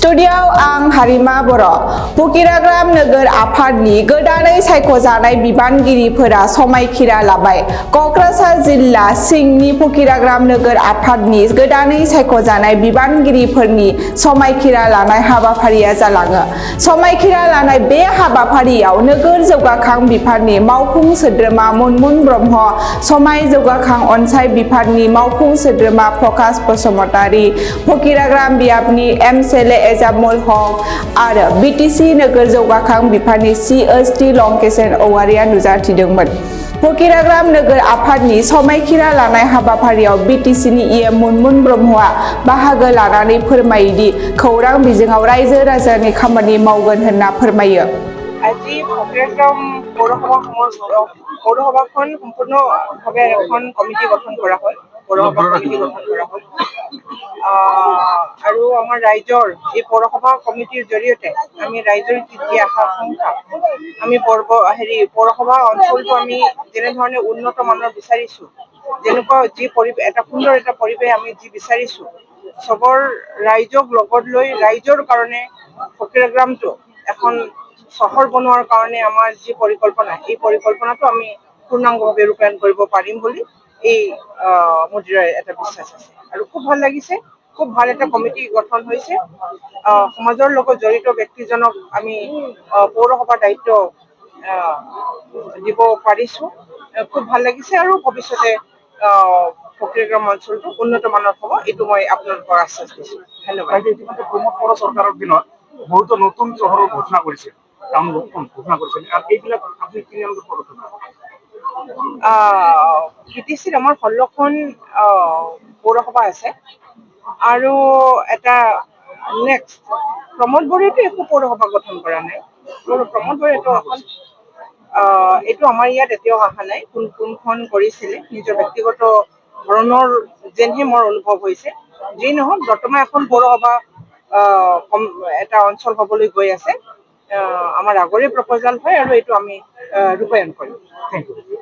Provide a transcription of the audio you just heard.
स्टुडिय'आव आं हारिमा बर'। फकिराग्राम नोगोर आफादनि गोदानै सायख'जानाय बिबानगिरिफोरा समायखिरा लाबाय। क'क्राझार जिल्ला सिंनि फकिराग्राम नोगोर आफादनि गोदानै सायख'जानाय बिबानगिरिफोरनि समायखिरा लानाय हाबाफारिया जालाङो। समायखिरा लानाय बे हाबाफारियाव नोगोर जौगाखां बिफाननि मावफुं सोद्रोमा मुनमुन ब्रह्म, समाय जौगाखां अनसाय बिफाननि मावफुं सोद्रोमा प्रकाश बसुमतारी, फकिराग्राम बियाबनि एमसेले एजामुल हक आरो बिटिसि नोगोर जौगाखां बिफाननि सिओसटि लंकेशन औवारिया नुजाथिदोंमोन। फकिराग्राम नोगोर आफादनि समायखिरा लानाय हाबाफारियाव बिटिसिनि इएम मुनमुन ब्रह्मआ बाहागो लानानै फोरमायोदि खौरां बिजोङाव रायजो राजानि खामानि मावगोन होनना फोरमायो। আজি ফকিরাগ্রাম পৌরসভাখন সম্পূৰ্ণভাৱে এখন কমিটি গঠন কৰা হ'ল। পৌৰসভা কমিটি গঠন কৰা হ'ল আৰু আমাৰ ৰাইজৰ এই পৌৰসভা কমিটিৰ জৰিয়তে আমি ৰাইজৰ যি আশা আকাংক্ষা আমি পৌৰসভা অঞ্চলটো আমি যেনেধৰণে উন্নত মানৰ বিচাৰিছোঁ, যেনেকুৱা যি পৰিৱেশ এটা সুন্দৰ এটা পৰিৱেশ আমি যি বিচাৰিছোঁ, চবৰ ৰাইজক লগত লৈ ৰাইজৰ কাৰণে ফকিৰাগ্ৰামটো এখন চহৰ বনোৱাৰ কাৰণে আমাৰ যি পৰিকল্পনা, এই পৰিকল্পনাটো আমি পূৰ্ণাংগভাৱে ৰূপায়ণ কৰিব পাৰিম বুলি এই মোৰ এটা বিশ্বাস আছে আৰু খুব ভাল লাগিছে। খুব ভাল এটা কমিটি গঠন হৈছে। সমাজৰ লগত জড়িত ব্যক্তিজনক আমি পৌৰসভাৰ দায়িত্ব দিব পাৰিছোঁ। খুব ভাল লাগিছে আৰু ভৱিষ্যতে ফকিৰাগ্ৰাম অঞ্চলটো উন্নত মানৰ হ'ব, এইটো মই আপোনালোকৰ আশ্বাস দিছোঁ। ধন্যবাদ। ইতিমধ্যে প্ৰমোদ বড়ো চৰকাৰৰ দিনত বহুতো নতুন চহৰৰ ঘোষণা কৰিছে, ঘোষণা কৰিছিল আৰু এইবিলাক আপুনি কিমান পদক্ষেপ বিটিচিত আমাৰ 16খন পৌৰসভা আছে আৰু এটা নেক্সট প্ৰমোদ বড়োৱে একো পৌৰসভা গঠন কৰা নাই। প্ৰমোদ বড়োৱে এইটো আমাৰ ইয়াত এতিয়াও অহা নাই। কোনখন কৰিছিলে নিজৰ ব্যক্তিগত ধৰণৰ যেনহে মোৰ অনুভৱ হৈছে। যি নহওক বৰ্তমান এখন পৌৰসভা এটা অঞ্চল হ'বলৈ গৈ আছে। আমাৰ আগৰে প্ৰপ'জাল হয় আৰু এইটো আমি ৰূপায়ণ কৰিম। Thank U.